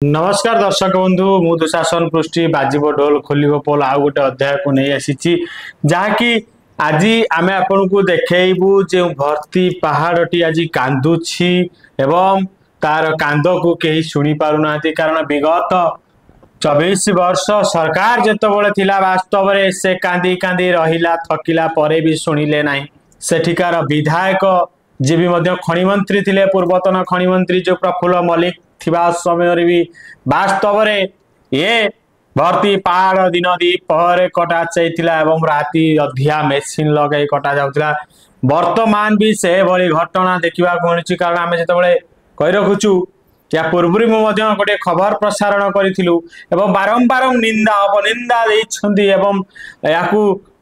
नमस्कार दर्शक बंधु मु दुशासन पृष्टि बाजिबो ढोल खोलिबो पोल आउ गोटे अध्याय को नहीं आसी जहाँकि आज आमे आपन को देखैबू जे भर्ती पहाड़टी आज कांदुछि एवं तार कांद को केही सुनी पारुना कारण विगत 24 वर्ष सरकार जेतबळे थिला वास्तव रे से कांदी कांदी रहिला थकिला परे भी सुनिले नाही सेठिकार विधायक जे भी मध्य खनि मंत्री थिले पूर्वतन खनि मंत्री जो प्रफुल्ल मल्लिक थिबा समय रे भी वास्तव रे ये भर्ती पहाड़ दिन दी पहरे कटा चाहिए एवं राति अधिया मेसीन लगे कटा जाउतिला वर्तमान भी से भली घटना देखा मिलूँ कारण आम जो कही रखुचु या पूर्व गोटे खबर प्रसारण करूँ एवं बारंबार निंदा अपनिंदा एवं या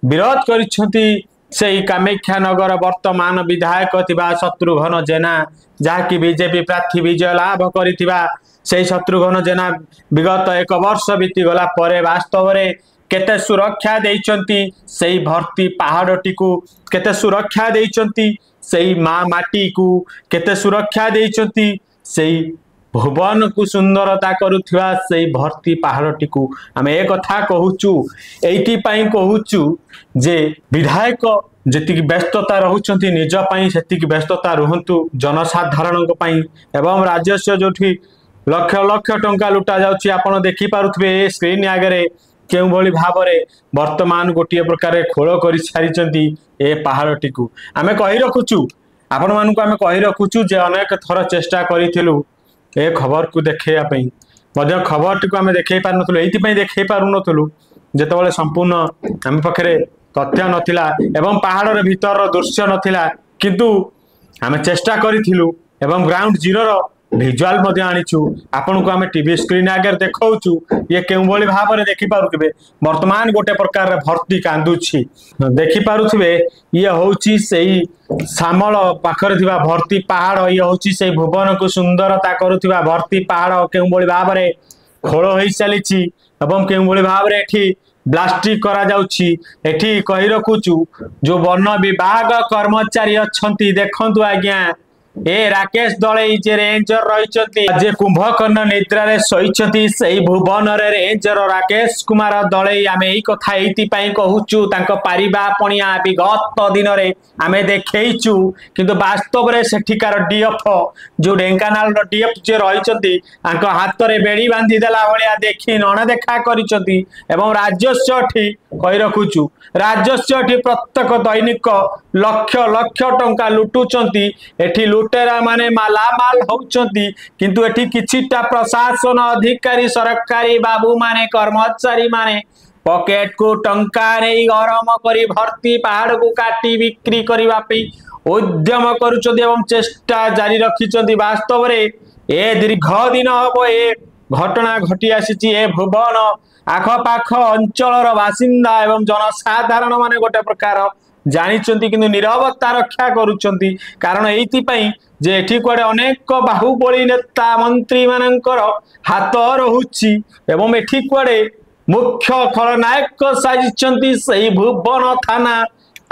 विरोध कर कामाख्या नगर वर्तमान विधायक थिबा शत्रुघ्न जेना जहाँकि बीजेपी प्रार्थी विजय लाभ करिथिबा से शत्रुघ्न जेना विगत 1 वर्ष बीती गला परे वास्तव रे केते सुरक्षा देइचंती सेही भर्ती पहाड़टी को केते सुरक्षा देइचंती सेही माँ माटी को केते सुरक्षा देइचंती सेही भुवन को सुंदरता करुथिबा सेही भर्ती पहाड़टी को आम एक कथा कहूचु एइति पई कहूचु जे विधायक जेतिक व्यस्तता रहउचंती निज पई सेतिक व्यस्तता रहंतु जनसाधारण को पई एवं राजस्व जोठी लक्ष लक्ष टंका लुटा जाउची आपण देखि पारुथबे स्क्रीन आगे केउ भली भाबरे वर्तमान गोटिए प्रकार खोल कर सारी ए पहाड़टी को आमे कहि रखुचु आपण मानू आमे कहि रखुचु जे अनेक थर चेष्टा करिथिलु ए खबर को देखैया पई मध्य खबरटी को आमे देखै पार नथलु एथि पई देखै पारु नथलु जेतेबेले संपूर्ण आम पाखरे तथ्य नथिला एवं पहाड़ भीतर दृश्य नथिला किंतु आमे चेष्टा करिथिलु एवं ग्राउंड जीरो रो विजुअल मध्य आनिछु आपन को आमे टीवी स्क्रीन आगे देखौछु ये केउ भली भाव रे देखि पारुथिबे वर्तमान गोटे प्रकार रे भर्ती कांदुछि देखि पारुथिबे ये होउछि सेही सामल पाखरे थिबा भर्ती पहाड़ ये होउछि सेही भुवन को सुंदरता करूथिबा भर्ती पहाड़ केउ भली भाव रे खोल होई चलीछि एवं केउ भली भाव रे एठी ब्लास्टिक करा जाउछि एठी कहि रखुछु जो वन विभाग कर्मचारी अछंती देखंतु आज्ञा ए राकेश दले जे रेंजर रहिचंती जे कुंभकर्ण निद्रा रे सहिचंती सेही भुवन रे रेंजर राकेश कुमार दले आमे एई कथा एति पई कहूचु तांको पारिबा पणिया विगत दिन रे आमे देखैचु किंतु वास्तव रे सेठिकार डीएफ जो ढेंकानाल रो डीएफ जे रहिचंती तांको हाथ रे बेड़ी बांधी देला भलिया देखि नण देखा करिचंती एवं राजस्व ठी कहि रखुचु राजस्व ठी प्रत्येक दैनिक लक्ष लक्ष टंका लुटुचंती एठी लुटेरा माने मालामाल होउचंती किंतु एठी किछिटा प्रशासन अधिकारी सरकारी बाबू माने कर्मचारी माने पॉकेट को टंका रे गरम करी भर्ती पहाड़ को काटी बिक्री करबा पे उद्यम करूचंती एवं चेष्टा जारी रखिचंती वास्तव रे ए दीर्घ दिन हबो ए घटना घटी आसीची ए भुवन आखपाख अंचल बासिंदा एवं जनसाधारण माने गोटे प्रकार जानिचंती किंतु निरवता रक्षा करूचंती कारण एइति पई जे एठी कुआडे अनेक बाहुबली नेता मंत्री मानकर हाथ रहुची एवं एठी कुआडे मुख्य खलनायक साजिचंती सही भुवन थाना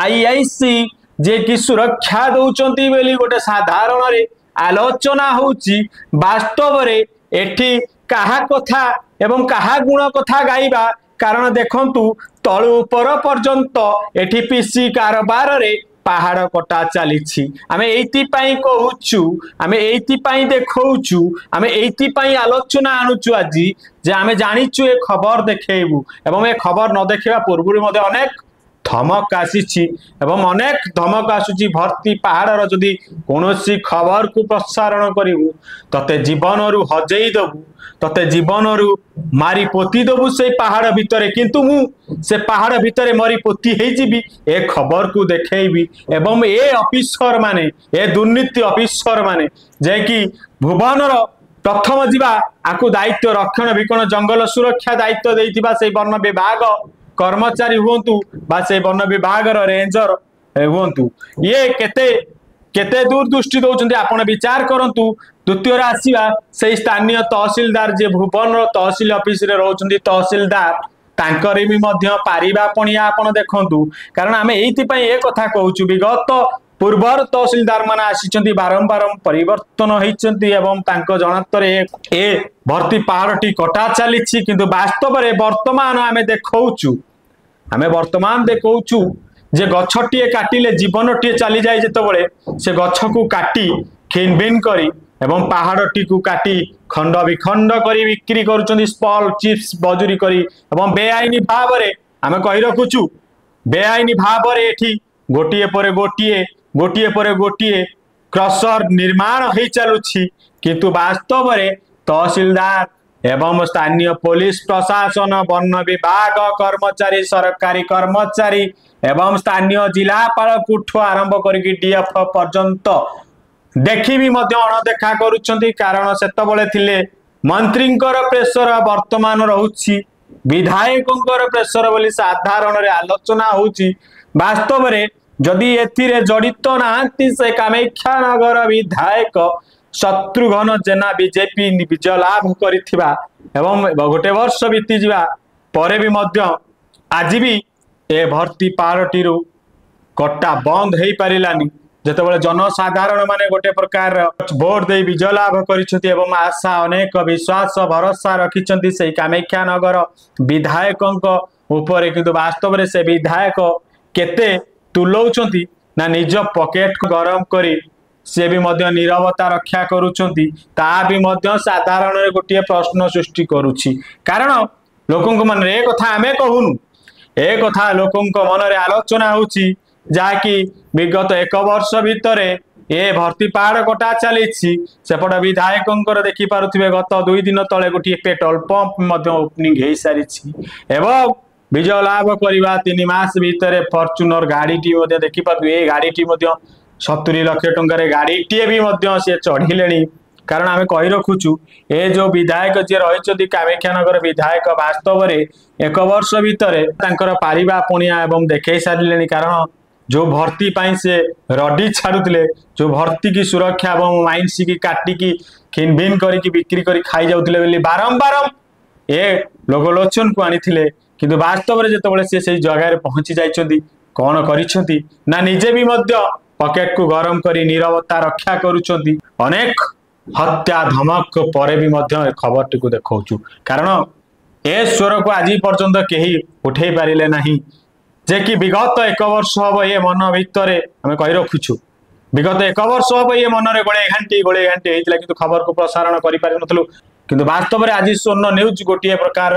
आईआईसी जे कि सुरक्षा दउचंती बेली गोटे साधारण रे आलोचना होउची वास्तव रे एठी काहा कथा एवं काहा गुण कथा गाइबा कारण देखंतु तळु ऊपर पर्यंत एठी पीसी कारबार रे पहाड़ कटा चली आमे एइति पई कहूचु आमे एइति पई देखौचु आमे एइति पई आलोचना आनुचु आज जे आमे जानिचु ए खबर देखेबू एवं ए खबर न देखिबा पूर्वरु मध्ये अनेक धमक आसी एवं अनेक धमक आसुची भर्ती पहाड़ जदि कौनसी खबर को प्रसारण करू तते जीवन रु हजेई दबू तते जीवन रु मारी पोती दबू से पहाड़ भितरे किंतु मु से पहाड़ भितरे मरी पोती हे जीबी ए खबर को देखैबी एवं ए ऑफिसर माने ए दुर्नीति ऑफिसर माने जे कि भुवनर प्रथम जीवा आकु दायित्व रक्षण भिकण जंगल सुरक्षा दायित्व देइतिबा से वन विभाग कर्मचारी हुंतु बा से वन विभाग रेंजर हुंतु ये केते केते दूरदृष्टि दउचंती आपण विचार करंतु द्वितीय आसीबा से स्थानीय तहसीलदार जे भुवन तहसील ऑफिस रे रहउचंती तहसीलदार तांकरे भी मध्य पारिबा पणिया आपण देखंतु कारण आमे एइति पई ए कथा कहूचु विगत पूर्वर तहसीलदार मान आसी बारंबार परिवर्तन होती जनातर ए भर्ती पहाड़टी कटा चली किंतु वास्तव में वर्तमान आम देखु जे गछटीए काटिले जीवनटीए चली जाए जितेबाला से गछ को काटी खिनभिन करी एवं पहाड़टी को काटी खंड विखंड करी बिक्री करुछंती स्पॉल चिप्स बजुरी करी एवं बेआईनी भाव में आम कही रखुचु बेआईनी भाव में एठी गोटिए पर गोटिए क्रसर निर्माण हो चलुछि किंतु वास्तव में तहसीलदार एवं स्थानीय पुलिस प्रशासन वन विभाग कर्मचारी सरकारी कर्मचारी एवं स्थानीय जिलापाल कुठू आरंभ करके डीएफ पर्यंत देखी भी अणदेखा करुछंती कारण सेतबेले थिले मंत्रींकर प्रेसर वर्तमान रहुछि विधायकों प्रेसर बोली साधारण आलोचना होउछि वास्तव में जदि एथिरे जड़ित नाहंती से कामाख्यानगर विधायक शत्रुघ्न जेना बीजेपी विजय लाभ करिथिबा एवं गोटे वर्ष बीती जिबा परे भी आज भी ए भर्ती पहाड़टी कटा बंद हो पारानी जितेबाला जनसाधारण माने गोटे प्रकार भोट दे विजय लाभ कर आशा अनेक विश्वास भरोसा रखिंट से कामाख्यानगर विधायकों उपरे किंतु वास्तव में से विधायक केते तुलौचंती ना निज पॉकेट को गरम करी से भी नीरवता रक्षा करुछंती ता भी साधारण गोटे प्रश्न सृष्टि करुछि कारण लोकों मन ए कथा आमे कहूनु ए कथा लोकों मन रे आलोचना होछि जाकि विगत एक वर्ष भितर ए भर्ती पहाड़ कटा चली सेपट विधायकों देखी पारुथिबे गत 2 दिन तले गोटे पेट्रोल पंप ओपनिंग हो सारी एवं विजय लाभ करवा 3 मास भितर फॉर्च्यूनर गाड़ी देखी पारे ये गाड़ी 70 लाख टंकार गाड़ीटे भी सी चढ़िले कारण आम कही रखुचु ए जो विधायक जी रही कामाख्यानगर विधायक वास्तव में 1 वर्ष भितर पारिबा पुणिया एवं देखे सारे कारण जो भर्ती पाई से रडी छाड़ुले जो भर्ती की सुरक्षा एवं माइंस की काटिकी खिनभिन करके बिक्री कर खाई जाऊे बारंबार ए लोकलोचन को आनी किंतु वास्तव में जितेबाला सी से जगह पहुंची जाइछंती कौन करिछंती ना निजे भी पॉकेट को गरम करी नीरवता रक्षा करुछंती अनेक हत्या धमक परे भी खबर टी देखौछु कारण ए स्वर को आज पर्यंत कहीं उठे पारिले नहीं जे कि विगत 1 वर्ष हम ये मन भितर आम कही रखुचु विगत 1 वर्ष हम ये मन में गोले घाटी होता कि खबर को प्रसारण करूँ किंतु वास्तव में आज स्वर्ण न्यूज गोटे प्रकार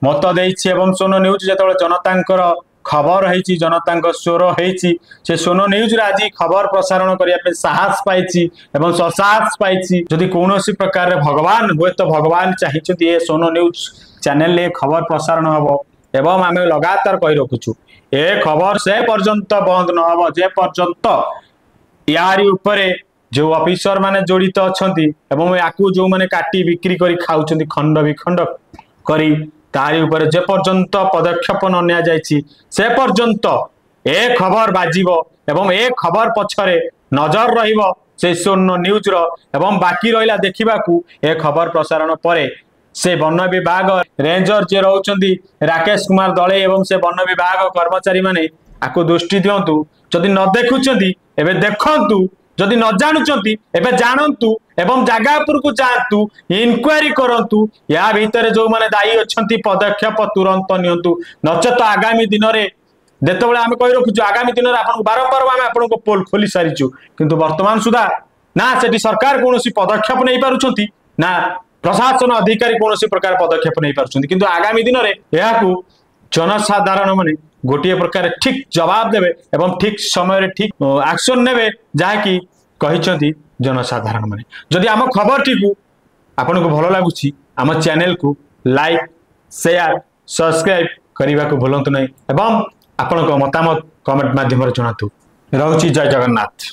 मत देछि स्वर्ण न्यूज जो जनता खबर है जनता स्वर है से स्वर्ण न्यूज आज खबर प्रसारण करने साहस पाई ससाहस पाई जदि कौन प्रकार भगवान हुए तो भगवान चाहिए ये स्वर्ण न्यूज चैनल खबर प्रसारण हम एवं आम लगातार कही रखुचु ए खबर से पर्यंत बंद न हो जे पर्यंत यारी उपरे जो ऑफिसर माने जड़ित अच्छा जो मैंने काटी बिक्री कर खाऊँ खंड विखंड करी तारी ऊपर जे पर्यंत पदक्षेप न निया जायछि से पर्यंत ए खबर बाजिबो एवं ए खबर पछरे नजर रहिबो से स्वर्ण न्यूज रो एवं बाकी रहिला देखिबाकू ए खबर प्रसारण परे से वन विभाग रेंजर जे रहउचंदी राकेश कुमार दले एवं से वन विभाग कर्मचारी माने आकु दृष्टि दियंतु जदि न देखुचंदी एबे देखंतु जदि न जानुचंती एबे जानंतु एवं जगह उपर को जातु इनक्वारी करंतु या भीतर जो माने दायी अछंती पदक्षेप तुरंत नियंतु नचेत आगामी दिन रे जेतेबेले आमे कहि रखुचु आगामी दिन रे आपन बारंबार आमे आपन को पोल खोली सारिचु किंतु वर्तमान सुधा ना सेठी सरकार कोनोसी पदक्षेप नै पारुचंती ना प्रशासन अधिकारी कौन प्रकार पदक्षेप नहीं पार्टी किंतु आगामी दिन में यह जनसाधारण माने गोटे प्रकार ठीक जवाब देवे एवं ठीक समय ठीक एक्शन नेबे जहाँकि कहिसंती जनसाधारण माने जदि आम खबर टी को आपन को भल लगुच आम चैनल को लाइक शेयर सब्सक्राइब करने को भूलु नहीं एवं आपण मतामत कमेंट माध्यम जनातु। रहुची जय जगन्नाथ।